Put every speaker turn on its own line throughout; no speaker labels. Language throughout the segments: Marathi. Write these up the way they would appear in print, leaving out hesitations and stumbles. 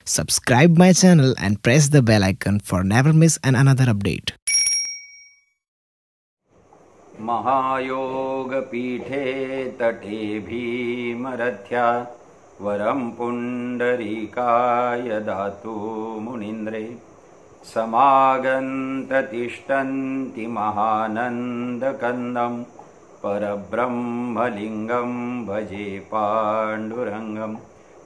Subscribe my channel and press the bell icon for never miss another update.
महायोगपीठे तटे भीमरथ्या वरं पुण्डरीकाय दातु मुनीन्द्रे समागन्ततिष्ठन्ति महानन्दकन्दं परब्रह्मलिङ्गं भजे पाण्डुरङ्गं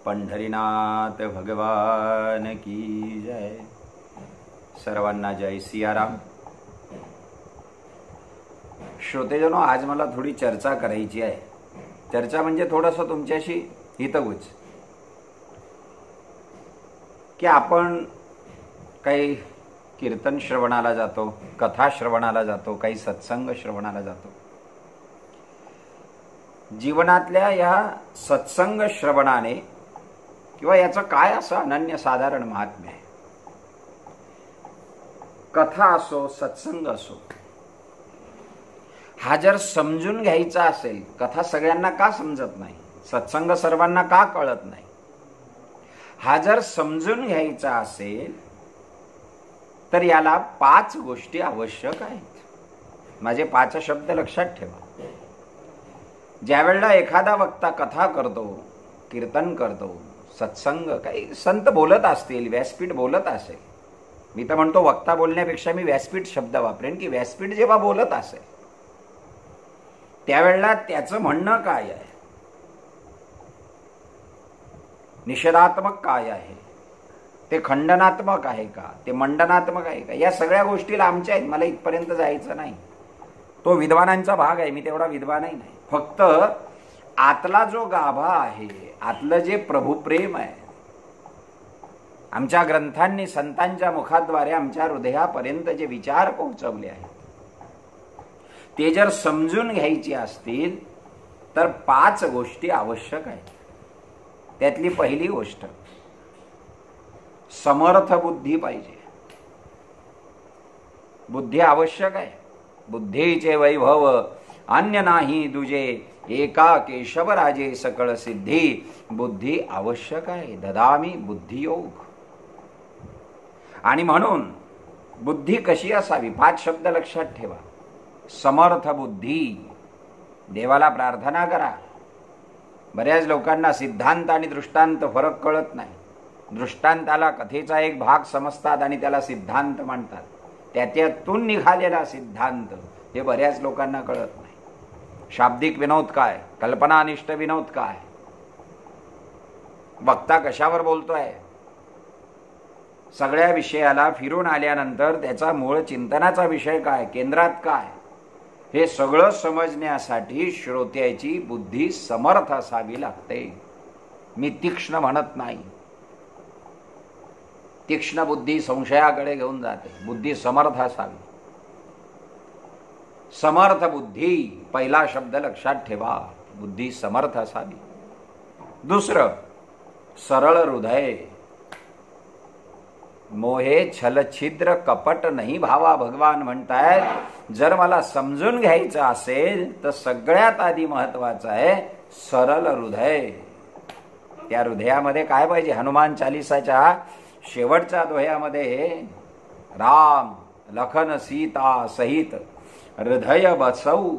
पंढरीनाथ भगवान की जय। सर्वांना जय सियाराम। श्रोतेजनो, आज मला थोडी चर्चा करायची आहे। चर्चा म्हणजे थोडंसं तुमच्याशी हितगुज की आपण काही कीर्तन श्रवणाला जातो, कथा श्रवणाला जातो, काही सत्संग श्रवणाला जातो। जीवनातल्या या सत्संग श्रवणाने किंवा याचं काय असं अनन्यसाधारण महात्म्य आहे? कथा असो, सत्संग असो, हा जर समजून घ्यायचा असेल, कथा सगळ्यांना का समजत नाही, सत्संग सर्वांना का कळत नाही, हा जर समजून घ्यायचा असेल तर याला 5 गोष्टी आवश्यक आहेत। माझे 5 शब्द लक्षात ठेवा। ज्या वेळेला एखादा वक्ता कथा करतो, कीर्तन करतो, सत्संग, काही संत बोलत असतील, व्यासपीठ बोलत असेल, मी तर म्हणतो वक्ता बोलण्यापेक्षा मी व्यासपीठ शब्द वापरेन की व्यासपीठ जेव्हा बोलत असेल त्यावेळेला त्याचं म्हणणं काय आहे, निषेधात्मक काय आहे, ते खंडनात्मक आहे का, ते मंडनात्मक आहे का, या सगळ्या गोष्टी लांबच्या आहेत। मला इथपर्यंत जायचं नाही, तो विद्वानांचा भाग आहे, मी तेवढा विद्वानही नाही। फक्त आतला जो गाभा आहे, आतलं जे प्रभुप्रेम आहे, आमच्या ग्रंथांनी संतांच्या मुखाद्वारे आमच्या हृदयापर्यंत जे विचार पोहोचवले आहेत ते जर समजून घ्यायचे असतील तर 5 गोष्टी आवश्यक आहेत। त्यातली पहिली गोष्ट, समर्थ बुद्धी पाहिजे। बुद्धी आवश्यक आहे। बुद्धीचे वैभव अन्य नाही दुजे, एका केशवराजे सकळ सिद्धी। बुद्धी आवश्यक आहे। ददामी बुद्धियोग। आणि म्हणून बुद्धी कशी असावी? 5 शब्द लक्षात ठेवा। समर्थ बुद्धी। देवाला प्रार्थना करा। बऱ्याच लोकांना सिद्धांत आणि दृष्टांत फरक कळत नाही। दृष्टांताला कथेचा एक भाग समजतात आणि त्याला सिद्धांत म्हणतात। त्यातून निघालेला सिद्धांत हे बऱ्याच लोकांना कळत नाही। शाब्दिक विनोद काय, कल्पनानिष्ठ विनोद काय, वक्ता कशावर बोलतोय, सगळ्या विषयाला फिरून आल्यानंतर त्याचा मूळ चिंतनाचा विषय काय, केंद्रात काय, हे सगळं समजण्यासाठी श्रोत्याची बुद्धी समर्थ असावी लागते। मी तीक्ष्ण म्हणत नाही, तीक्ष्ण बुद्धी संशयाकडे घेऊन जाते। बुद्धी समर्थ असावी। समर्थ बुद्धी, पहिला शब्द लक्षात ठेवा, बुद्धी समर्थ असावी। दुसरं, सरळ हृदय। मोहे छलछिद्र कपट नाही भावा, भगवान म्हणतायत जर मला समजून घ्यायचं असेल तर सगळ्यात आधी महत्वाचं आहे सरळ हृदय। त्या हृदयामध्ये काय पाहिजे? हनुमान चालीसाच्या शेवटच्या दोह्यामध्ये राम लखन सीता सहित हृदय बसऊ।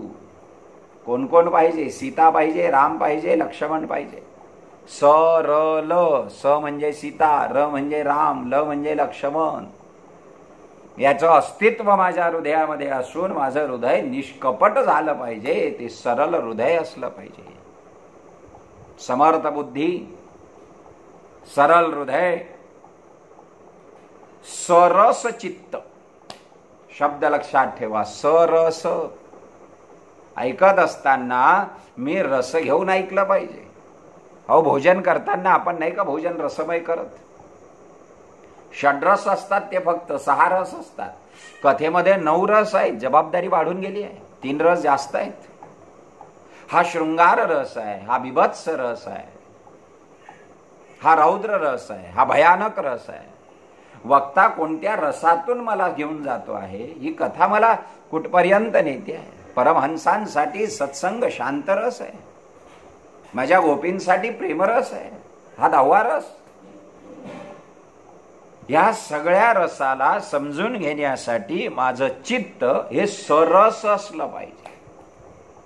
कोण कोण पाहिजे? सीता पाहिजे, राम पाहिजे, लक्ष्मण पाहिजे। स र ल, स म्हणजे सीता, र म्हणजे राम, ल म्हणजे लक्ष्मण। याचं अस्तित्व माझ्या हृदयामध्ये असून माझं हृदय निष्कपट झालं पाहिजे, ते सरळ हृदय असलं पाहिजे। समर्थ बुद्धी, सरळ हृदय, सरस चित्त। शब्द लक्षात ठेवा, सरस। ऐकत असताना मी रस घेऊन ऐकलं पाहिजे। अहो, भोजन करताना आपण नाही का भोजन रसमय करत? षड्रस असतात, ते फक्त 6 रस असतात। कथेमध्ये 9 रस आहेत, जबाबदारी वाढून गेली आहे, 3 रस जास्त आहेत। हा शृंगार रस आहे, हा बिभत्स रस आहे, हा रौद्र रस आहे, हा भयानक रस आहे। वक्ता कोणत्या रसातून मला घेऊन जातो आहे, ही कथा मला कुठपर्यंत नेते आहे। परमहंसांसाठी सत्संग शांतरस आहे, माझ्या गोपींसाठी प्रेमरस आहे, हा 10वा रस। या सगळ्या रसाला समजून घेण्यासाठी माझं चित्त हे सरस असलं पाहिजे.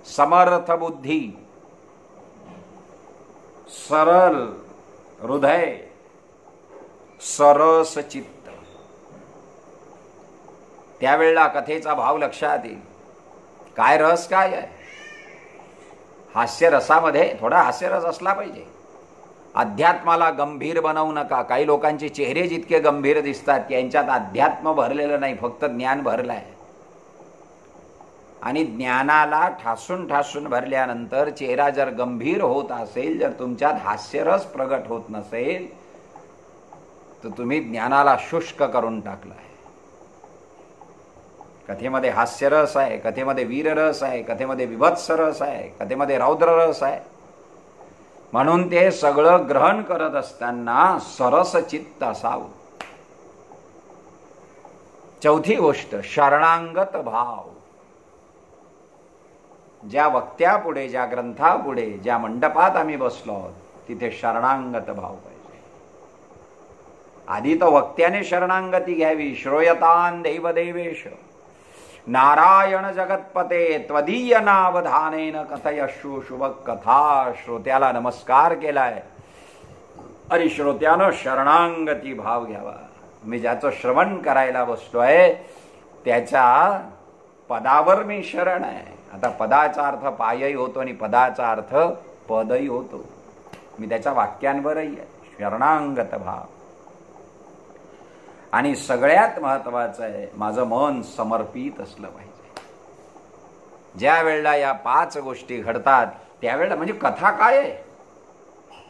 समर्थ बुद्धी, सरल हृदय, सरस चित्त. त्यावेळेला कथेचा भाव लक्षात येईल. काय रस काय आहे? हास्यरसामध्ये थोडा हास्यरस असला पाहिजे. अध्यात्माला गंभीर बनवू नका. काही लोकांचे चेहरे जितके गंभीर दिसतात त्यांच्यात अध्यात्म भरलेलं नाही, फक्त ज्ञान भरलं आहे. आणि ज्ञानाला ठासून ठासून भरल्यानंतर चेहरा जर गंभीर होत असेल, जर तुमच्यात हास्यरस प्रगट होत नसेल, तर तुम्ही ज्ञानाला शुष्क करून टाकलं आहे. कथेमध्ये हास्यरस आहे, कथेमध्ये वीररस आहे, कथेमध्ये विभत्स रस आहे, कथेमध्ये रौद्र रस आहे. म्हणून ते सगळं ग्रहण करत असताना सरस चित्त असावं. चौथी गोष्ट, शरणांगत भाव. ज्या वक्त्यापुढे, ज्या ग्रंथापुढे, ज्या मंडपात आम्ही बसलो आहोत, तिथे शरणांगत भाव पाहिजे. आधी तर वक्त्याने शरणांगती घ्यावी. श्रोयतान देवदेवेश नारायण जगतपते त्वदीय नावधानेन कथयशु शुभ कथा. श्रोत्याला नमस्कार केलाय आणि श्रोत्यानं शरणांगती भाव घ्यावा. मी ज्याचं श्रवण करायला बसलोय त्याच्या पदावर मी शरण आहे. आता पदाचा अर्थ पायही होतो आणि पदाचा अर्थ पदही होतो. मी त्याच्या वाक्यांवरही आहे. शरणांगत भाव. आणि सगळ्यात महत्वाचं आहे, माझं मन समर्पित असलं पाहिजे. ज्या वेळेला या 5 गोष्टी घडतात त्यावेळेला, म्हणजे कथा काय आहे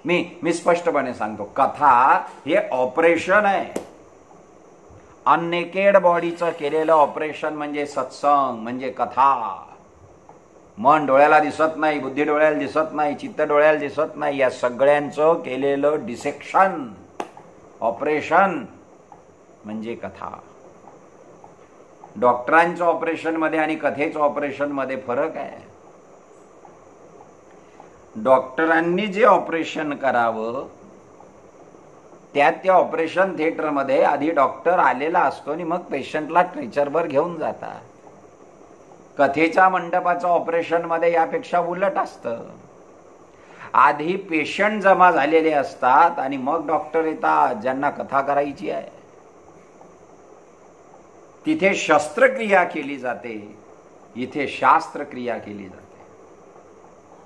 मी स्पष्टपणे सांगतो, कथा हे ऑपरेशन आहे. अननेकेड बॉडीचं केलेलं ऑपरेशन म्हणजे सत्संग, म्हणजे कथा. मन डोळ्याला दिसत नाही, बुद्धी डोळ्याला दिसत नाही, चित्त डोळ्याला दिसत नाही, या सगळ्यांचं केलेलं डिसेक्शन, ऑपरेशन म्हणजे कथा. डॉक्टरांच्या ऑपरेशन मध्ये आणि कथेच्या ऑपरेशन मध्ये फरक आहे. डॉक्टरांनी जे ऑपरेशन करावं त्या ऑपरेशन थिएटरमध्ये आधी डॉक्टर आलेला असतो आणि मग पेशंटला स्ट्रेचरवर घेऊन जातात. कथेच्या मंडपाचं ऑपरेशन मध्ये यापेक्षा उलट असतं. आधी पेशंट जमा झालेले असतात आणि मग डॉक्टर येतात ज्यांना कथा करायची आहे. तिथे शस्त्रक्रिया केली जाते, इथे शास्त्रक्रिया केली जाते.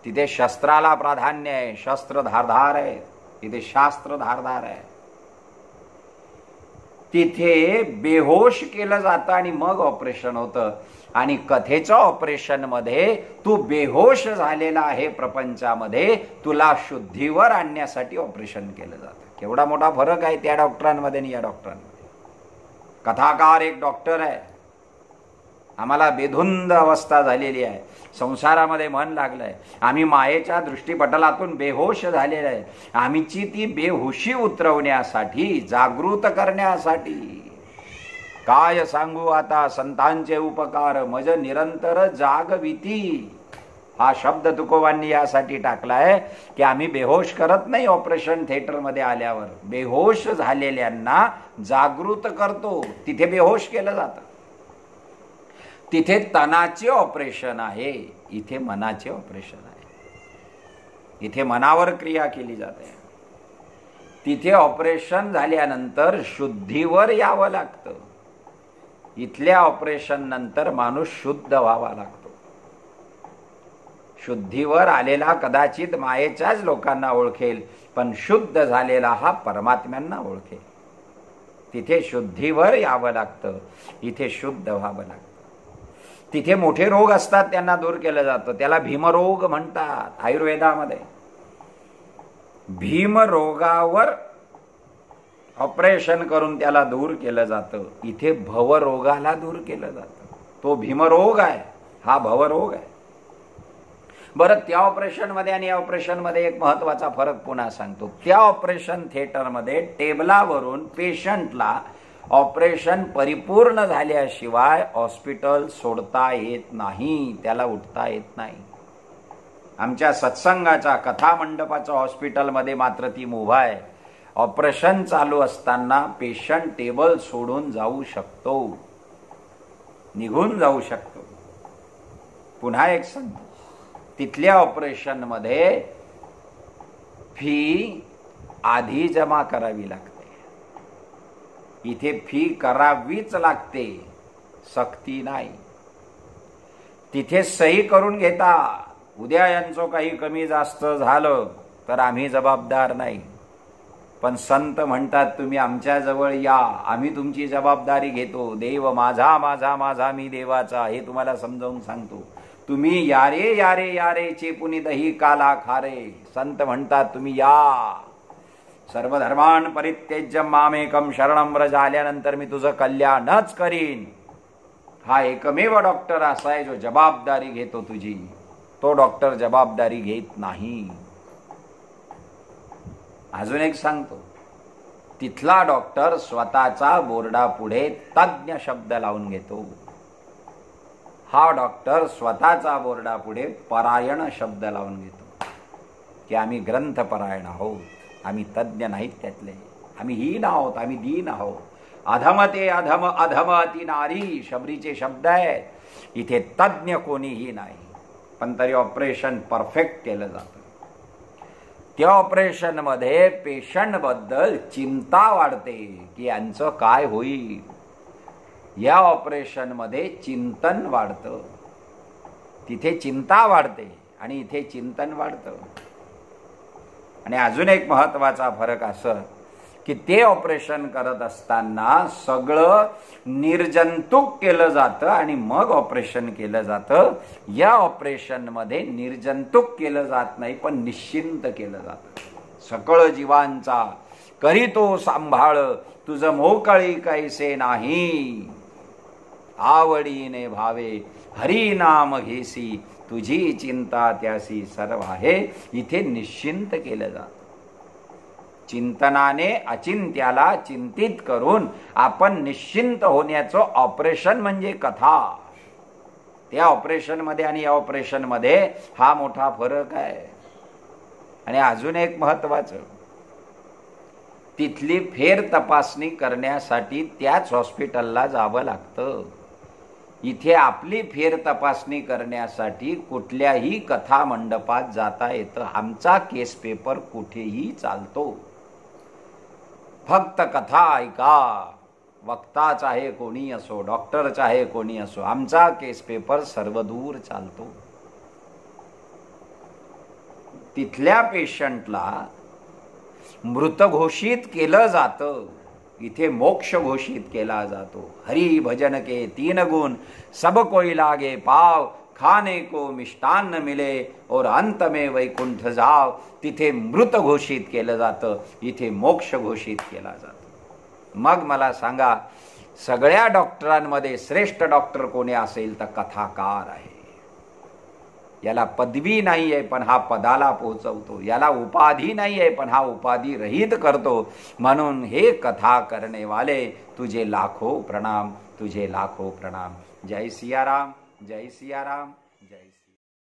तिथे शस्त्राला प्राधान्य आहे, शस्त्र धारधार आहे, इथे शास्त्र धारधार आहे. तिथे बेहोश केलं जातं आणि मग ऑपरेशन होतं. आणि कथेच्या ऑपरेशन मध्ये तू बेहोश झालेला आहे प्रपंचामध्ये, तुला शुद्धीवर आणण्यासाठी ऑपरेशन केलं जातं. केवढा मोठा फरक आहे त्या डॉक्टरांमध्ये आणि या डॉक्टरांमध्ये. कथाकार एक डॉक्टर आहे. आम्हाला बेधुंद अवस्था झालेली आहे, संसारामध्ये मन लागलंय, आम्ही मायेच्या दृष्टीपटलातून बेहोश झालेलं आहे. आमची ती बेहोशी उतरवण्यासाठी, जागृत करण्यासाठी काय सांगू आता संतांचे उपकार, मज निरंतर जागविती. हा शब्द तुकोबांनी यासाठी टाकलाय की आम्ही बेहोश करत नाही. ऑपरेशन थिएटरमध्ये आल्यावर बेहोश झालेल्यांना जागृत करतो. तिथे बेहोश केलं जातं. तिथे तनाचे ऑपरेशन आहे, इथे मनाचे ऑपरेशन आहे. इथे मनावर क्रिया केली जाते. तिथे ऑपरेशन झाल्यानंतर शुद्धीवर यावं लागतं. इथल्या ऑपरेशन नंतर माणूस शुद्ध व्हावा लागतो. शुद्धीवर आलेला कदाचित मायेच्याच लोकांना ओळखेल, पण शुद्ध झालेला हा परमात्म्यांना ओळखेल. तिथे शुद्धीवर यावं लागतं, इथे शुद्ध व्हावं लागतं. तिथे मोठे रोग असतात त्यांना दूर केलं जातं, त्याला भीमरोग म्हणतात आयुर्वेदामध्ये. भीमरोगावर ऑपरेशन करून त्याला दूर केलं जातं. इथे भवरोगाला दूर केलं जातं. तो भीमरोग आहे, हा भवरोग आहे. बरं, त्या ऑपरेशन मध्ये आणि या ऑपरेशन मध्ये एक महत्वाचा फरक पुन्हा सांगतो. त्या ऑपरेशन थिएटरमध्ये टेबलावरून पेशंटला ऑपरेशन परिपूर्ण झाल्याशिवाय हॉस्पिटल सोडता येत नाही, त्याला उठता येत नाही. आमच्या सत्संगाच्या कथा मंडपाच्या हॉस्पिटलमध्ये मात्र ती मुभा आहे. ऑपरेशन चालू असताना पेशंट टेबल सोडून जाऊ शकतो, निघून जाऊ शकतो. पुन्हा एक सांगतो, तिथल्या ऑपरेशन मध्ये फी आधी जमा करावी लागते. इथे फी करावीच लागते, सक्ती नाही. तिथे सही करून घेता, उद्या यांचं काही कमी जास्त झालं तर आम्ही जबाबदार नाही. पण संत म्हणतात तुम्ही आमच्या जवळ या, आम्ही तुमची जबाबदारी घेतो. देव माझा माझा माझा मी देवाचा, हे तुम्हाला समजावून सांगतो. तुम्ही यारे यारे यारे चेपुनी दही काला खारे. संत म्हणतात तुम्ही या. सर्वधर्मान् परित्यज्य मामेकम शरणं व्रज आल्यानंतर मी तुझं कल्याणच करीन. हा एकमेव डॉक्टर असा आहे जो जबाबदारी घेतो तुझी. तो डॉक्टर जबाबदारी घेत नाही. अजून एक सांगतो, तिथला डॉक्टर स्वतःचा बोर्डापुढे तज्ञ शब्द लावून घेतो. हा डॉक्टर स्वतःचा बोर्डापुढे परायण शब्द लावून घेतो की आम्ही ग्रंथपरायण आहोत, आम्ही तज्ञ नाहीत त्यातले, आम्ही हीन आहोत, आम्ही दीन आहोत. अधम ते अधम, अधम अति नारी शबरीचे शब्द आहेत. इथे तज्ञ कोणीही नाही, पण तरी ऑपरेशन परफेक्ट केलं जातं. त्या ऑपरेशन मध्ये पेशंट बद्दल चिंता वाढते की यांचं काय होईल. या ऑपरेशन मध्ये चिंतन वाढतं. तिथे चिंता वाढते आणि इथे चिंतन वाढतं. आणि अजून एक महत्वाचा फरक असं की ते ऑपरेशन करत असताना सगळं निर्जंतुक केलं जातं आणि मग ऑपरेशन केलं जातं. या ऑपरेशन मध्ये निर्जंतुक केलं जात नाही, पण निश्चिंत केलं जातं. सकळ जीवांचा करीतो सांभाळ, तुझं मोकळी कैसे नाही. आवडीने भावे हरी नाम घेसी, तुझी चिंता त्यासी सर्व आहे. इथे निश्चिंत केलं जातं. चिंतनाने अचिंत्याला चिंतित करून आपण निश्चिंत होण्याचं ऑपरेशन म्हणजे कथा. त्या ऑपरेशन मध्ये आणि या ऑपरेशन मध्ये हा मोठा फरक आहे. आणि अजून एक महत्वाचं, तिथली फेर तपासणी करण्यासाठी त्याच हॉस्पिटलला जावं लागतं. इथे आपली फेर तपासणी करण्यासाठी कुठल्याही कथा मंडपात जाता येतं. आमचा केस पेपर कुठेही चालतो. फक्त कथा ऐका. वक्ता चाहे कोणी असो, डॉक्टर चाहे कोणी असो, आमचा केस पेपर सर्वदूर चालतो. तिथल्या पेशंटला मृत घोषित केलं जातं, इथे मोक्ष घोषित केला जातो. हरि भजन के 3 गुण, सब कोई लागे पाव, खाने को मिष्टान्न मिले और अंत में वैकुंठ जाव. तिथे मृत घोषित केलं जातं, इथे मोक्ष घोषित केला जातो. मग मला सांगा, सगळ्या डॉक्टरांमध्ये श्रेष्ठ डॉक्टर कोणी असेल तर कथाकार आहे. याला पदवी नाही आहे पण हा पदाला पोहोचवतो. याला उपाधी नाही आहे पण हा उपाधी रहित करतो. म्हणून हे कथा करणे वाले तुझे लाखो प्रणाम, तुझे लाखो प्रणाम. जय सियाराम, जय सियाराम, जय